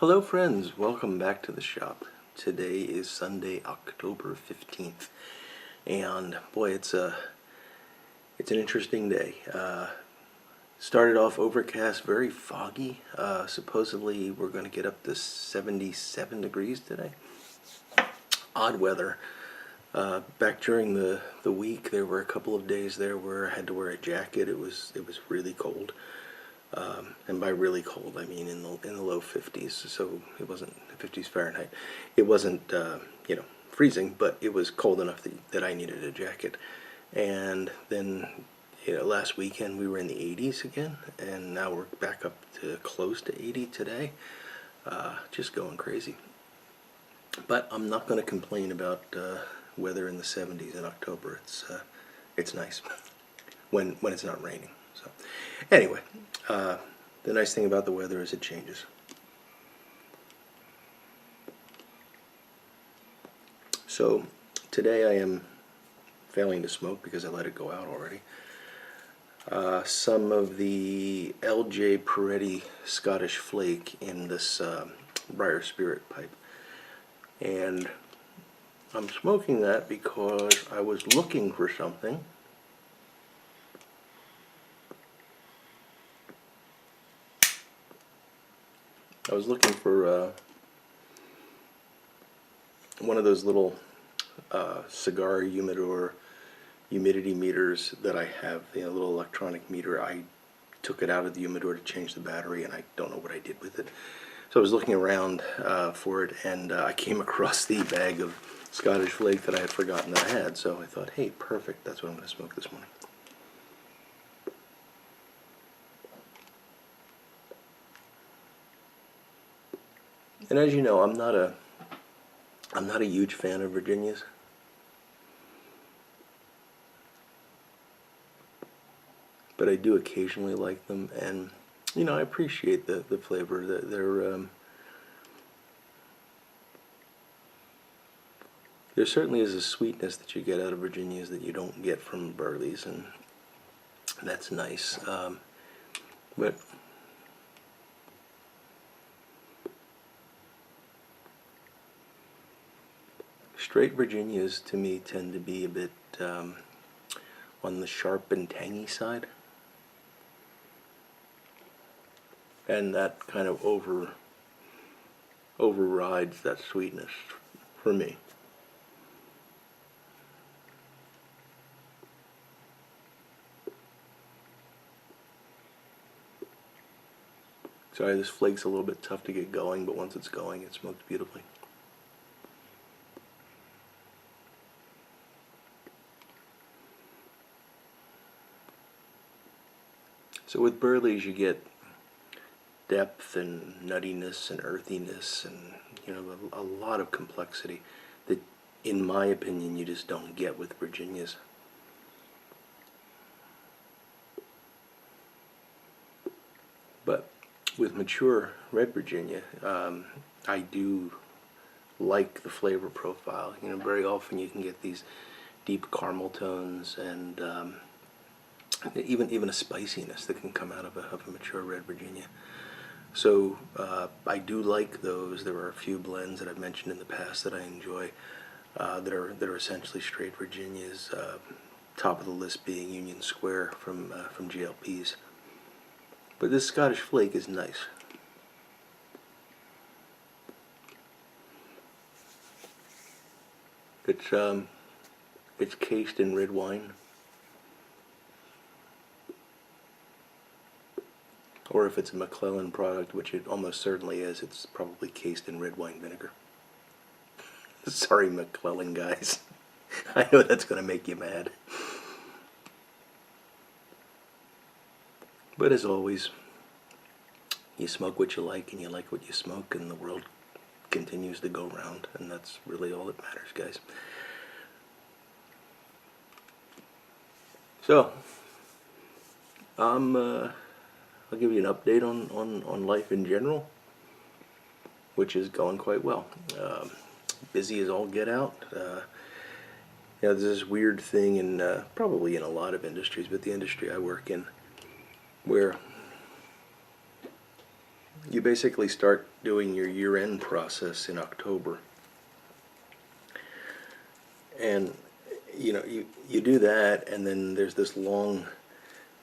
Hello friends, welcome back to the shop. Today is Sunday, October 15th, and boy, it's an interesting day. Started off overcast, very foggy. Supposedly we're going to get up to 77 degrees today. Odd weather. Back during the week, there were a couple of days there where I had to wear a jacket. It was really cold. And by really cold, I mean in the low 50s. So it wasn't 50s Fahrenheit. It wasn't freezing, but it was cold enough that I needed a jacket. And then last weekend we were in the 80s again, and now we're back up to close to 80 today. Just going crazy. But I'm not going to complain about weather in the 70s in October. It's nice when it's not raining. So anyway, the nice thing about the weather is it changes. So today I am failing to smoke because I let it go out already. Some of the LJ Peretti Scottish Flake in this Briar Spirit pipe. And I'm smoking that because I was looking for something. I was looking for one of those little cigar humidor humidity meters that I have, a little electronic meter. I took it out of the humidor to change the battery, and I don't know what I did with it. So I was looking around for it, and I came across the bag of Scottish Flake that I had forgotten that I had. So I thought, hey, perfect, that's what I'm going to smoke this morning. And as you know, I'm not a huge fan of Virginias. But I do occasionally like them, and I appreciate the flavor. There certainly is a sweetness that you get out of Virginias that you don't get from Burleys, and that's nice. But straight Virginias to me tend to be a bit on the sharp and tangy side, and that kind of overrides that sweetness for me. Sorry, this flake's a little bit tough to get going, but once it's going, it smokes beautifully. So with Burleys, you get depth and nuttiness and earthiness and a lot of complexity that, in my opinion, you just don't get with Virginias. But with mature red Virginia, I do like the flavor profile. Very often you can get these deep caramel tones and even a spiciness that can come out of a mature red Virginia. So I do like those. There are a few blends that I've mentioned in the past that I enjoy that are essentially straight Virginias. Top of the list being Union Square from GLP's. But this Scottish Flake is nice. It's cased in red wine. Or if it's a McClellan product, which it almost certainly is, it's probably cased in red wine vinegar. Sorry, McClellan guys. I know that's going to make you mad. But as always, you smoke what you like and you like what you smoke, and the world continues to go round, and that's really all that matters, guys. So, I'll give you an update on life in general, which is going quite well. Busy as all get out. There's this weird thing in probably in a lot of industries, but the industry I work in, where you basically start doing your year-end process in October. And you do that, and then there's this long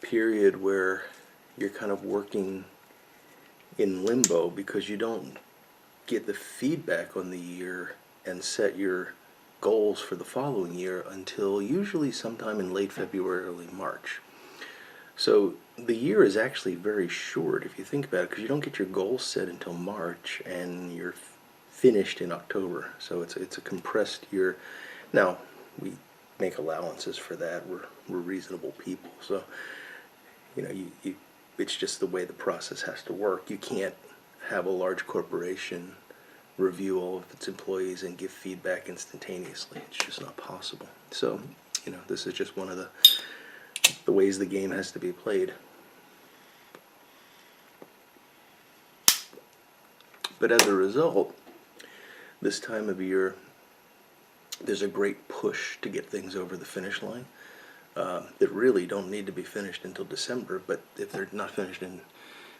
period where you're kind of working in limbo because you don't get the feedback on the year and set your goals for the following year until usually sometime in late February, early March. So the year is actually very short if you think about it, because you don't get your goals set until March and you're finished in October. So it's a compressed year. Now, we make allowances for that. We're reasonable people, so it's just the way the process has to work. You can't have a large corporation review all of its employees and give feedback instantaneously. It's just not possible. So, this is just one of the ways the game has to be played. But as a result, this time of year, there's a great push to get things over the finish line that really don't need to be finished until December, but if they're not finished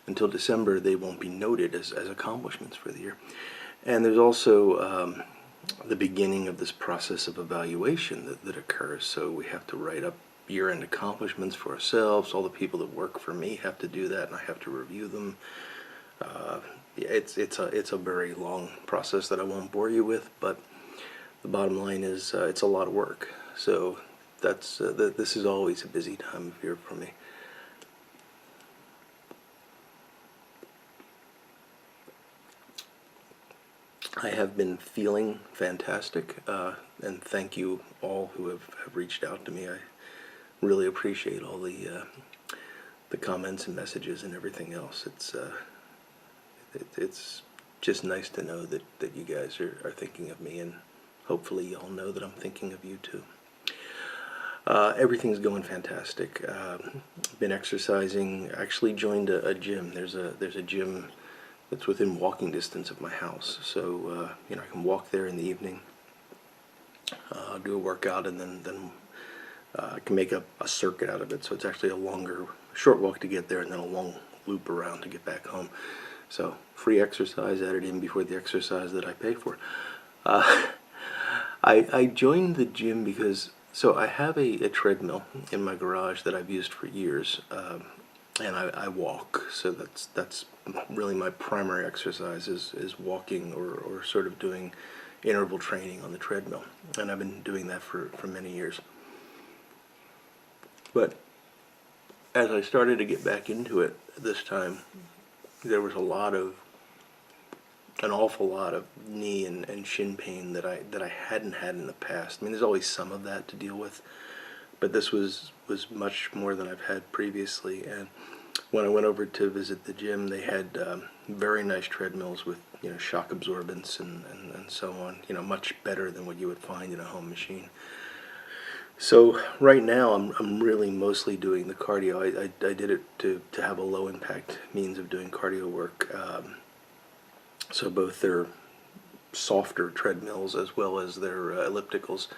until December, they won't be noted as accomplishments for the year. And there's also the beginning of this process of evaluation that occurs. So we have to write up year-end accomplishments for ourselves. All the people that work for me have to do that, and I have to review them. It's a very long process that I won't bore you with, but the bottom line is it's a lot of work. So this is always a busy time of year for me. I have been feeling fantastic, and thank you all who have reached out to me. I really appreciate all the comments and messages and everything else. It's just nice to know that you guys are thinking of me, and hopefully y'all know that I'm thinking of you too. Everything's going fantastic. Been exercising. Actually joined a gym. There's a gym that's within walking distance of my house, so I can walk there in the evening, do a workout, and then I can make a circuit out of it. So it's actually a short walk to get there, and then a long loop around to get back home. So free exercise added in before the exercise that I pay for. I joined the gym because I have a treadmill in my garage that I've used for years, and I walk. So that's really my primary exercise is walking or sort of doing interval training on the treadmill, and I've been doing that for many years. But as I started to get back into it this time, there was an awful lot of knee and shin pain that I hadn't had in the past. I mean, there's always some of that to deal with, but this was much more than I've had previously. And when I went over to visit the gym, they had very nice treadmills with shock absorbance and so on. Much better than what you would find in a home machine. So right now I'm really mostly doing the cardio. I did it to have a low impact means of doing cardio work. So both their softer treadmills as well as their ellipticals.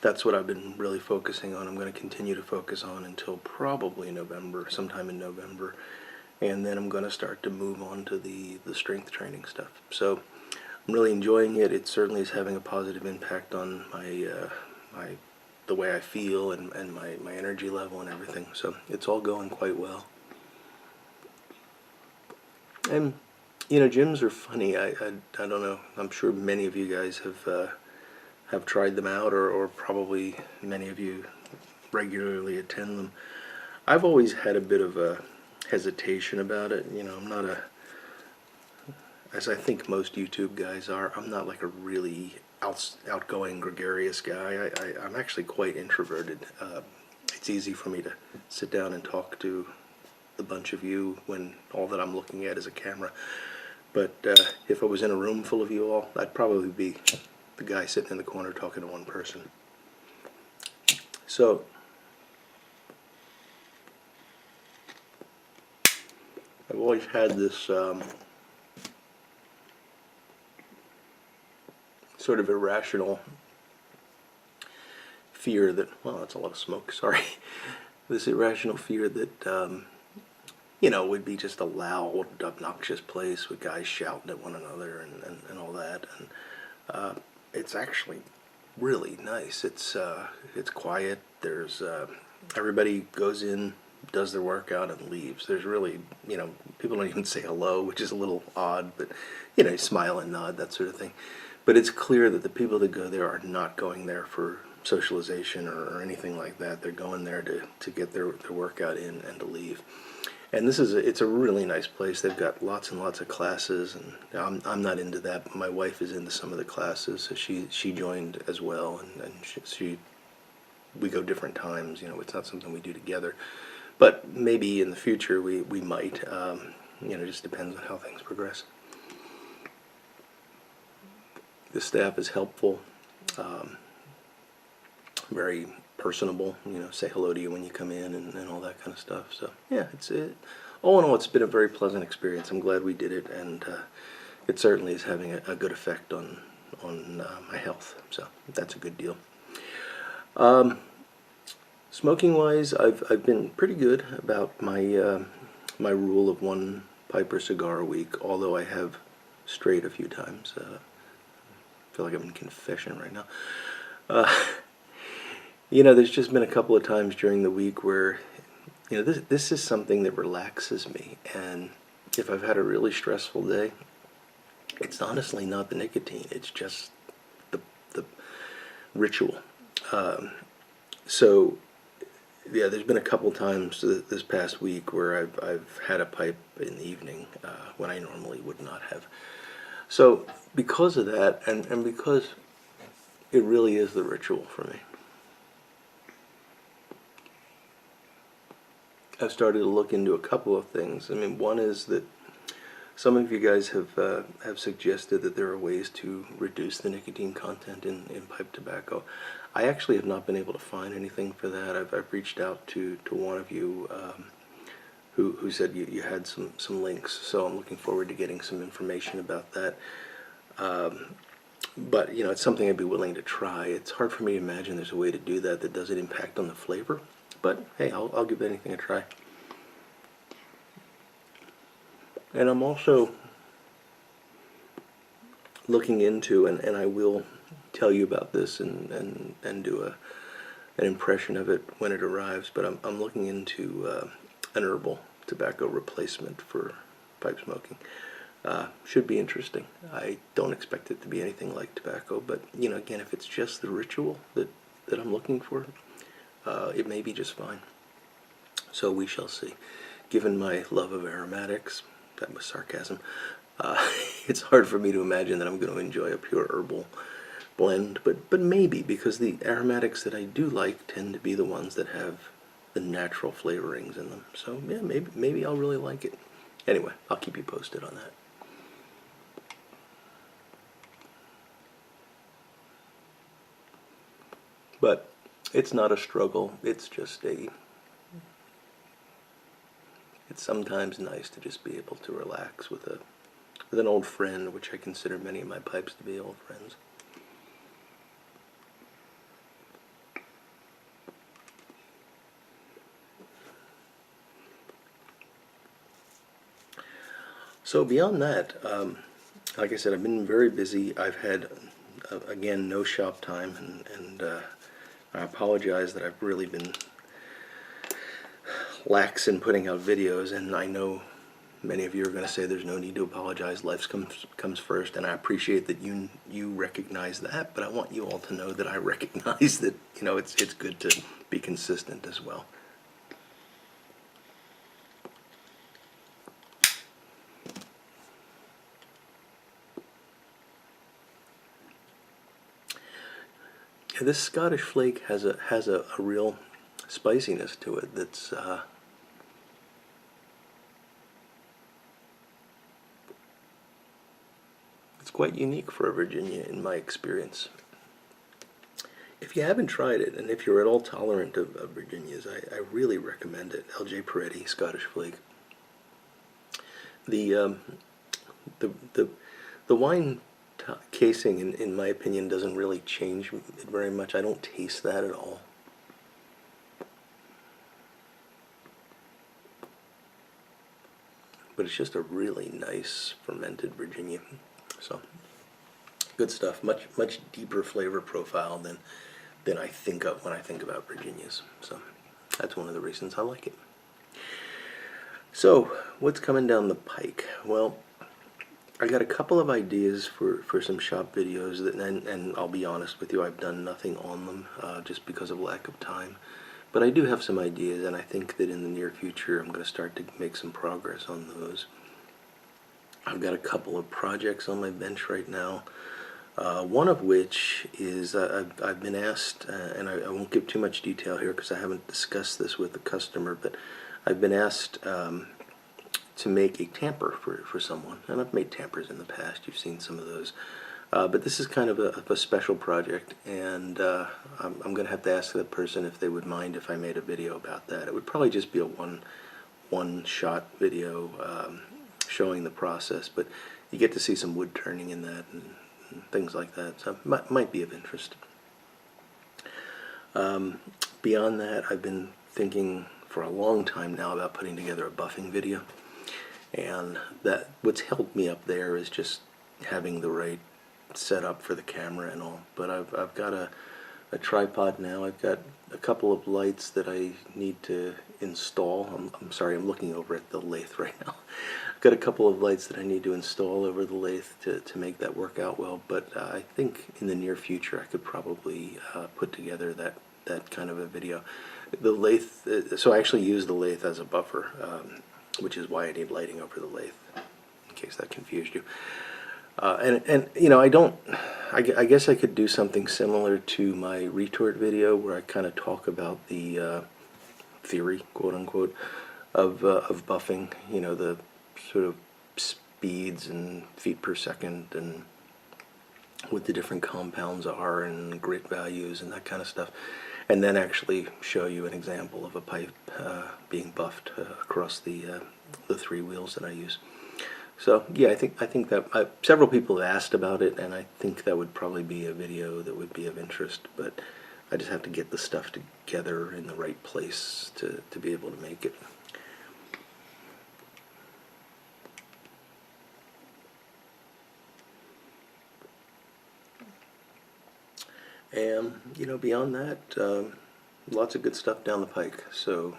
That's what I've been really focusing on. I'm going to continue to focus on until probably November, sometime in November. And then I'm going to start to move on to the strength training stuff. So I'm really enjoying it. It certainly is having a positive impact on the way I feel and my energy level and everything. So it's all going quite well. And gyms are funny. I don't know. I'm sure many of you guys have tried them out, or probably many of you regularly attend them. I've always had a bit of a hesitation about it. I'm not as I think most YouTube guys are, I'm not like a really outgoing, gregarious guy. I'm actually quite introverted. It's easy for me to sit down and talk to the bunch of you when all that I'm looking at is a camera. But if I was in a room full of you all, I'd probably be the guy sitting in the corner talking to one person. So I've always had this sort of irrational fear that, well, that's a lot of smoke, sorry. This irrational fear that would be just a loud, obnoxious place with guys shouting at one another and all that. And it's actually really nice. It's quiet. There's everybody goes in, does their workout, and leaves. There's really, people don't even say hello, which is a little odd, but you smile and nod, that sort of thing. But it's clear that the people that go there are not going there for socialization or anything like that. They're going there to get their workout in and to leave. And it's a really nice place. They've got lots and lots of classes, and I'm not into that, but my wife is into some of the classes, so she joined as well, and we go different times. It's not something we do together, but maybe in the future we might. It just depends on how things progress. The staff is helpful, very personable. Say hello to you when you come in and all that kind of stuff. So yeah, all in all, it's been a very pleasant experience. I'm glad we did it, and it certainly is having a good effect on my health. So that's a good deal. Smoking wise, I've been pretty good about my my rule of one pipe or cigar a week. Although I have strayed a few times. I feel like I'm in confession right now. There's just been a couple of times during the week where, this is something that relaxes me. And if I've had a really stressful day, it's honestly not the nicotine. It's just the ritual. So, yeah, there's been a couple times this past week where I've had a pipe in the evening when I normally would not have. So, because of that, and because it really is the ritual for me, I've started to look into a couple of things. I mean, one is that some of you guys have suggested that there are ways to reduce the nicotine content in pipe tobacco. I actually have not been able to find anything for that. I've reached out to one of you who said you had some links, so I'm looking forward to getting some information about that. But it's something I'd be willing to try. It's hard for me to imagine there's a way to do that that doesn't impact on the flavor. But hey, I'll give anything a try. And I'm also looking into, and I will tell you about this and do an impression of it when it arrives, but I'm looking into an herbal tobacco replacement for pipe smoking. Should be interesting. I don't expect it to be anything like tobacco, but again, if it's just the ritual that I'm looking for, it may be just fine. So we shall see. Given my love of aromatics, that was sarcasm, it's hard for me to imagine that I'm going to enjoy a pure herbal blend, but maybe, because the aromatics that I do like tend to be the ones that have the natural flavorings in them. So yeah, maybe I'll really like it. Anyway, I'll keep you posted on that. But it's not a struggle. It's just it's sometimes nice to just be able to relax with an old friend, which I consider many of my pipes to be old friends. So beyond that, like I said, I've been very busy. I've had, again, no shop time, and I apologize that I've really been lax in putting out videos, and I know many of you are going to say there's no need to apologize. Life comes first, and I appreciate that you recognize that, but I want you all to know that I recognize that it's good to be consistent as well. Yeah, this Scottish Flake has a real spiciness to it that's it's quite unique for a Virginia in my experience. If you haven't tried it, and if you're at all tolerant of Virginias, I really recommend it. LJ Peretti Scottish Flake. The wine casing, in my opinion, doesn't really change it very much. I don't taste that at all. but it's just a really nice fermented Virginia. So good stuff. Much deeper flavor profile than I think of when I think about Virginias. So that's one of the reasons I like it. So what's coming down the pike? Well, I got a couple of ideas for some shop videos, and I'll be honest with you, I've done nothing on them just because of lack of time. But I do have some ideas, and I think that in the near future I'm going to start to make some progress on those. I've got a couple of projects on my bench right now, one of which is I've been asked, and I won't give too much detail here because I haven't discussed this with the customer, but I've been asked to make a tamper for someone, and I've made tampers in the past. You've seen some of those, but this is kind of a special project, and I'm going to have to ask that person if they would mind if I made a video about that. It would probably just be a one-shot video showing the process, but you get to see some wood turning in that and things like that, so might be of interest. Beyond that, I've been thinking for a long time now about putting together a buffing video. And that what's held me up there is just having the right setup for the camera and all. But I've got a tripod now. I've got a couple of lights that I need to install. I'm sorry, I'm looking over at the lathe right now. I've got a couple of lights that I need to install over the lathe to make that work out well. But I think in the near future I could probably put together that kind of a video. The lathe, so I actually use the lathe as a buffer. Which is why I need lighting over the lathe, in case that confused you. And you know, I guess I could do something similar to my retort video where I kind of talk about the theory, quote unquote, of buffing. You know, the sort of speeds and feet per second and what the different compounds are and grit values and that kind of stuff. And then actually show you an example of a pipe being buffed across the 3 wheels that I use. So yeah, I think that several people have asked about it, and I think that would probably be a video that would be of interest. But I just have to get the stuff together in the right place to be able to make it. And you know, beyond that, lots of good stuff down the pike. So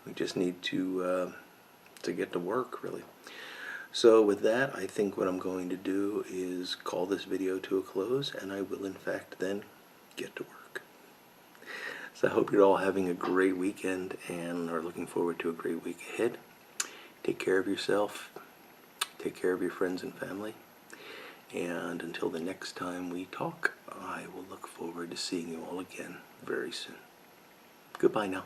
we just need to get to work, really. So with that, I think what I'm going to do is call this video to a close, and I will in fact then get to work. So I hope you're all having a great weekend and are looking forward to a great week ahead. Take care of yourself. Take care of your friends and family. And until the next time we talk, I will look forward to seeing you all again very soon. Goodbye now.